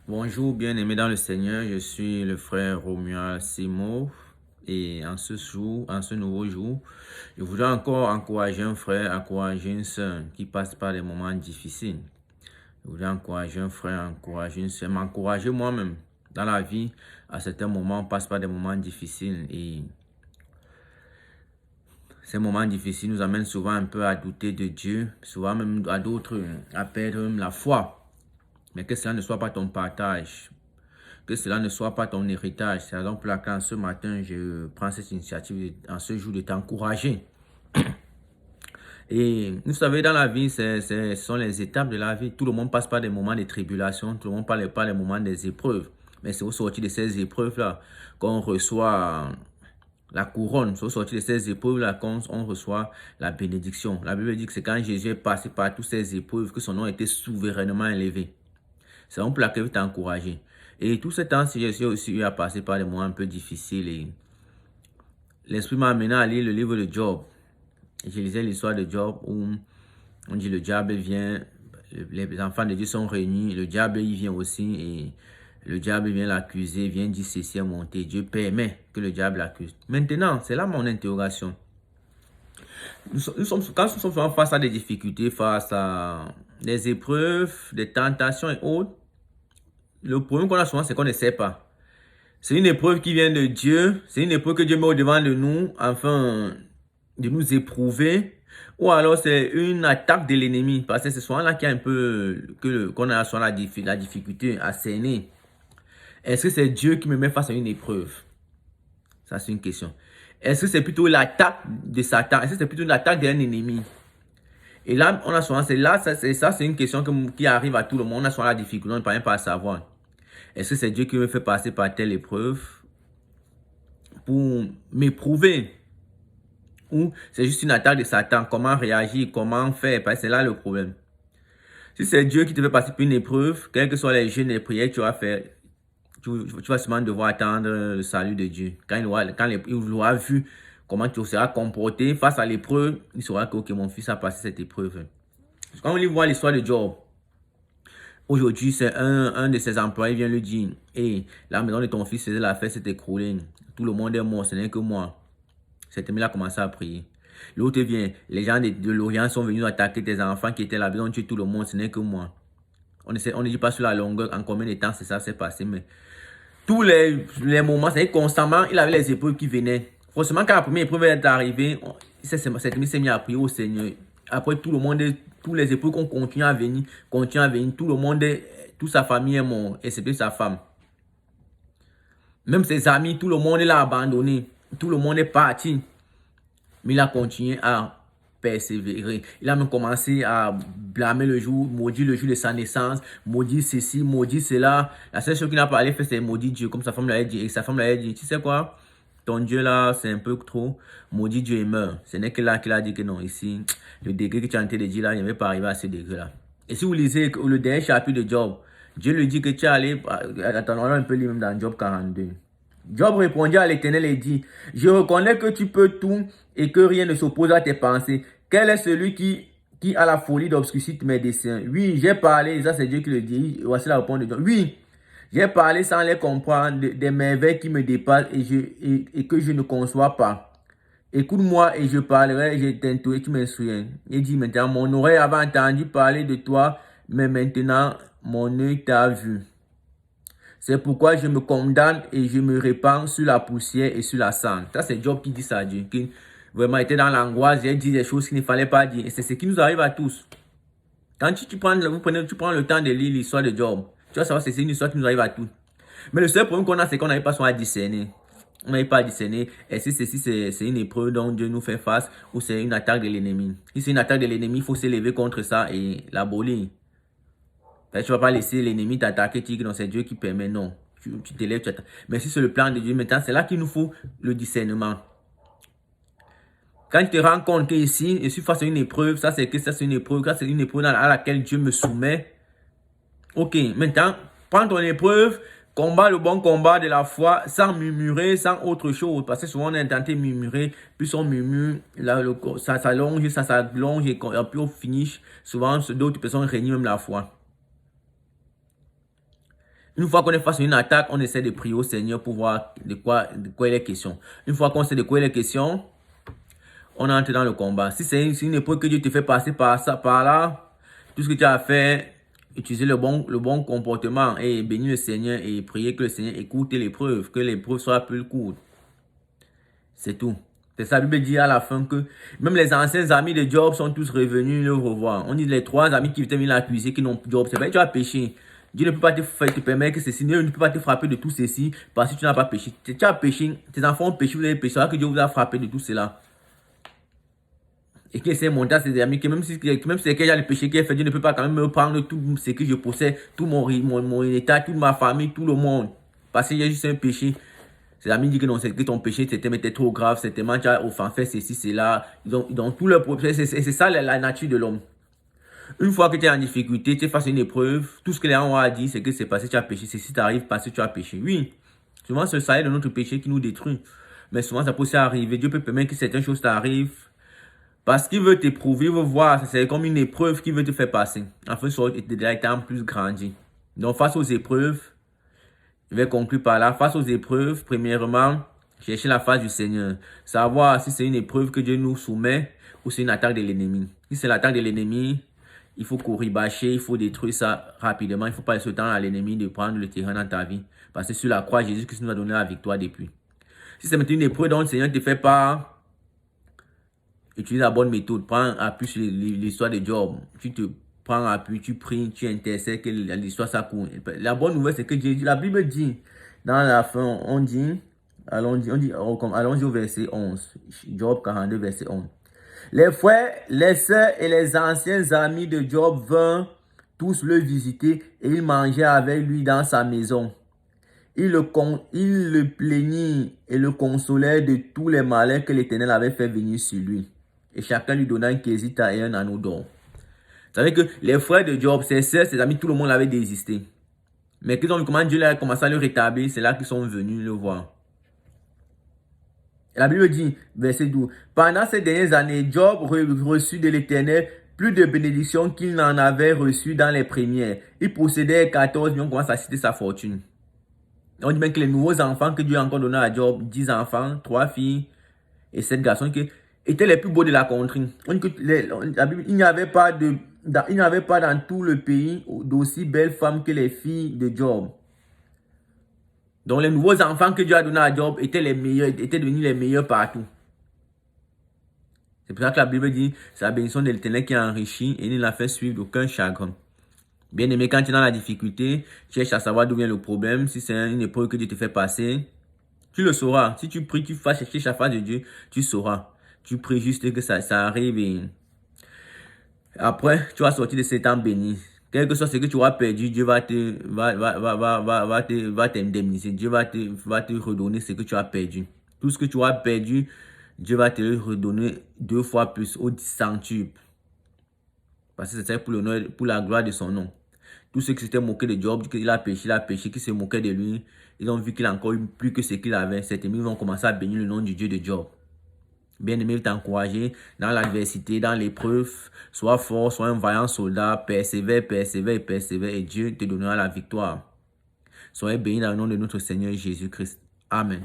Bonjour, bien-aimés dans le Seigneur, je suis le frère Romuald Simo et en ce nouveau jour, je voudrais encore encourager un frère, encourager une sœur qui passe par des moments difficiles. Je voudrais encourager un frère, encourager une sœur, m'encourager moi-même dans la vie. À certains moments, on passe par des moments difficiles et ces moments difficiles nous amènent souvent un peu à douter de Dieu, souvent même à d'autres à perdre même la foi. Mais que cela ne soit pas ton partage. Que cela ne soit pas ton héritage. C'est la raison pour laquelle ce matin, je prends cette initiative en ce jour de t'encourager. Et vous savez, dans la vie, ce sont les étapes de la vie. Tout le monde passe par des moments de tribulation, tout le monde passe par les moments des épreuves. Mais c'est au sortir de ces épreuves-là qu'on reçoit la couronne. C'est au sortir de ces épreuves-là qu'on reçoit la bénédiction. La Bible dit que c'est quand Jésus est passé par toutes ces épreuves que son nom a été souverainement élevé. C'est pour laquelle je t'ai encouragé. Et tout ce temps, j'ai aussi eu à passer par des moments un peu difficiles. Et l'Esprit m'a amené à lire le livre de Job. Et je lisais l'histoire de Job où on dit le diable vient, les enfants de Dieu sont réunis, le diable il vient aussi et le diable vient l'accuser, vient dire ceci est monté. Dieu permet que le diable l'accuse. Maintenant, c'est là mon interrogation. Quand nous sommes face à des difficultés, face à des épreuves, des tentations et autres, le problème qu'on a souvent, c'est qu'on ne sait pas. C'est une épreuve qui vient de Dieu. C'est une épreuve que Dieu met au-devant de nous afin de nous éprouver. Ou alors c'est une attaque de l'ennemi. Parce que c'est souvent là qu'il y a un peu qu'on a souvent la difficulté à cerner. Est-ce que c'est Dieu qui me met face à une épreuve? Ça, c'est une question. Est-ce que c'est plutôt l'attaque de Satan? Est-ce que c'est plutôt l'attaque d'un ennemi? Et là, on a souvent, c'est une question qui arrive à tout le monde. On a souvent la difficulté, on ne parvient pas à savoir. Est-ce que c'est Dieu qui me fait passer par telle épreuve pour m'éprouver? Ou c'est juste une attaque de Satan? Comment réagir? Comment faire? Parce que c'est là le problème. Si c'est Dieu qui te fait passer par une épreuve, quels que soient les jeûnes et les prières que tu vas faire, tu vas seulement devoir attendre le salut de Dieu. Quand il aura vu comment tu seras comporté face à l'épreuve, il saura que ok, mon fils a passé cette épreuve. Quand on voit l'histoire de Job, aujourd'hui, c'est un de ses employés vient lui dire, hey, la maison de ton fils faisait la fête, s'est écroulée. Tout le monde est mort, ce n'est que moi. Cet homme-là a commencé à prier. L'autre vient, les gens de l'Orient sont venus attaquer tes enfants qui étaient là, ils ont tué tout le monde, ce n'est que moi. On ne dit pas sur la longueur en combien de temps ça s'est passé, mais tous les moments, c'est constamment, il avait les épreuves qui venaient. Forcément, quand la première épreuve est arrivée, cet homme s'est mis à prier au Seigneur. Après, tout le monde, tous les épreuves qu'on continue à venir, tout le monde, toute sa famille est mort, excepté sa femme. Même ses amis, tout le monde l'a abandonné. Tout le monde est parti. Mais il a continué à persévérer. Il a même commencé à blâmer le jour, maudire le jour de sa naissance, maudire ceci, maudire cela. La seule chose qu'il n'a pas allé faire, c'est maudire Dieu, comme sa femme l'avait dit. Et sa femme l'avait dit, tu sais quoi? Ton Dieu là, c'est un peu trop. Maudit Dieu et meurt. Ce n'est que là qu'il a dit que non, ici, le degré que tu as en train de dire là, il ne va pas arriver à ce degré-là. Et si vous lisez le dernier chapitre de Job, Dieu lui dit que tu es allé, attendons un peu lui-même dans Job 42. Job répondit à l'Éternel et dit, je reconnais que tu peux tout et que rien ne s'oppose à tes pensées. Quel est celui qui a la folie d'obscurcir mes desseins? Oui, j'ai parlé, ça c'est Dieu qui le dit. Voici la réponse de Job. Oui, j'ai parlé sans les comprendre des merveilles qui me dépassent et que je ne conçois pas. Écoute-moi et je parlerai, je t'instruirai, tu m'instruiras. Il dit maintenant, mon oreille avait entendu parler de toi, mais maintenant mon œil t'a vu. C'est pourquoi je me condamne et je me répands sur la poussière et sur la cendre. Ça, c'est Job qui dit ça à Dieu. Qui vraiment était dans l'angoisse, j'ai dit des choses qu'il ne fallait pas dire. Et c'est ce qui nous arrive à tous. Quand tu prends le temps de lire l'histoire de Job, tu vas savoir que c'est une histoire qui nous arrive à tous. Mais le seul problème qu'on a, c'est qu'on n'arrive pas à discerner. On n'arrive pas à discerner. Est-ce que ceci, c'est une épreuve dont Dieu nous fait face ou c'est une attaque de l'ennemi? Si c'est une attaque de l'ennemi, il faut s'élever contre ça et l'abolir. Tu ne vas pas laisser l'ennemi t'attaquer, tu dis que non, c'est Dieu qui permet, non. Tu t'élèves, tu attaques. Mais si c'est le plan de Dieu, maintenant, c'est là qu'il nous faut le discernement. Quand tu te rends compte que ici, je suis face à une épreuve, ça c'est une épreuve, ça c'est une épreuve à laquelle Dieu me soumet. Ok, maintenant, prends ton épreuve, combat le bon combat de la foi, sans murmurer, sans autre chose. Parce que souvent on est tenté de murmurer, plus on murmure, là, ça s'allonge, et puis au finish, souvent d'autres personnes réunissent même la foi. Une fois qu'on est face à une attaque, on essaie de prier au Seigneur pour voir de quoi il est question. Une fois qu'on sait de quoi il est question, on entre dans le combat. Si c'est une épreuve que Dieu te fait passer par ça, par là, tout ce que tu as fait, utiliser le bon comportement et bénir le Seigneur et prier que le Seigneur écoute l'épreuve, que l'épreuve soit plus courte. C'est tout. C'est ça, la Bible dit à la fin que même les anciens amis de Job sont tous revenus le revoir. On dit les 3 amis qui étaient venus l'accuser, qui n'ont Job, c'est vrai, tu as péché. Dieu ne peut pas te permettre que ceci, Dieu ne peut pas te frapper de tout ceci parce que tu n'as pas péché. Tu as péché, tes enfants ont péché, vous avez péché, alors que Dieu vous a frappé de tout cela. Et qu'il essaie de montrer à ses amis que même si c'est qu'il y a le péché qu'il a fait, Dieu ne peut pas quand même me prendre tout ce que je possède, tout mon état, toute ma famille, tout le monde. Parce qu'il y a juste un péché. Ses amis disent que non, c'est que ton péché c'était trop grave, c'est tellement tu as offensé ceci, cela. Ils ont tout leur problème. C'est ça la nature de l'homme. Une fois que tu es en difficulté, tu es face à une épreuve, tout ce que les gens ont dit, c'est que c'est parce que tu as péché. Ceci t'arrive parce que tu as péché. Oui, souvent c'est ça de notre péché qui nous détruit. Mais souvent ça peut aussi arriver. Dieu peut permettre que certaines choses t'arrivent parce qu'il veut t'éprouver, il veut voir. C'est comme une épreuve qu'il veut te faire passer. Afin de l'état plus grandi. Donc face aux épreuves, je vais conclure par là. Face aux épreuves, premièrement, chercher la face du Seigneur. Savoir si c'est une épreuve que Dieu nous soumet ou c'est une attaque de l'ennemi. Si c'est l'attaque de l'ennemi, il faut courir, bâcher, il faut détruire ça rapidement. Il ne faut pas laisser le temps à l'ennemi de prendre le terrain dans ta vie. Parce que sur la croix, Jésus-Christ nous a donné la victoire depuis. Si c'est maintenant une épreuve dont le Seigneur ne te fait pas, utilise la bonne méthode. Prends appui sur l'histoire de Job. Tu te prends appui, tu pries, tu intercèdes que l'histoire s'accourt. La bonne nouvelle, c'est que la Bible dit, dans la fin, on dit, allons-y au verset 11. Job 42, verset 11. Les frères, les sœurs et les anciens amis de Job vinrent tous le visiter et ils mangeaient avec lui dans sa maison. Ils le plaignirent et le consolèrent de tous les malheurs que l'Éternel avait fait venir sur lui. Et chacun lui donna un quesita et un anneau d'or. Vous savez que les frères de Job, ses sœurs, ses amis, tout le monde l'avait désisté. Mais quand Dieu a commencé à le rétablir, c'est là qu'ils sont venus le voir. La Bible dit, verset 12, « Pendant ces dernières années, Job reçut de l'Éternel plus de bénédictions qu'il n'en avait reçu dans les premières. Il possédait 14 millions, on commence à citer sa fortune. » On dit même que les nouveaux enfants que Dieu a encore donné à Job, 10 enfants, 3 filles et 7 garçons, étaient les plus beaux de la contrée. On dit que la Bible, il n'y avait pas dans tout le pays d'aussi belles femmes que les filles de Job. Donc les nouveaux enfants que Dieu a donnés à Job étaient devenus les meilleurs partout. C'est pour ça que la Bible dit, c'est la bénédiction de l'Éternel qui a enrichi et il ne l'a fait suivre d'aucun chagrin. Bien aimé, quand tu es dans la difficulté, tu cherches à savoir d'où vient le problème. Si c'est une épreuve que Dieu te fait passer, tu le sauras. Si tu pries, tu vas chercher la face de Dieu, tu sauras. Tu pries juste que ça arrive et après, tu vas sortir de ces temps bénis. Quel que soit ce que tu auras perdu, Dieu va t'indemniser. Dieu va te redonner ce que tu as perdu. Tout ce que tu as perdu, Dieu va te le redonner 2 fois plus, au centuple. Parce que c'est pour la gloire de son nom. Tous ceux qui s'étaient moqués de Job, qu'il a péché, qui se moquaient de lui, ils ont vu qu'il a encore eu plus que ce qu'il avait. Certains vont commencer à bénir le nom du Dieu de Job. Bien aimé, t'encourager dans l'adversité, dans l'épreuve. Sois fort, sois un vaillant soldat. Persévère et Dieu te donnera la victoire. Soyez bénis dans le nom de notre Seigneur Jésus-Christ. Amen.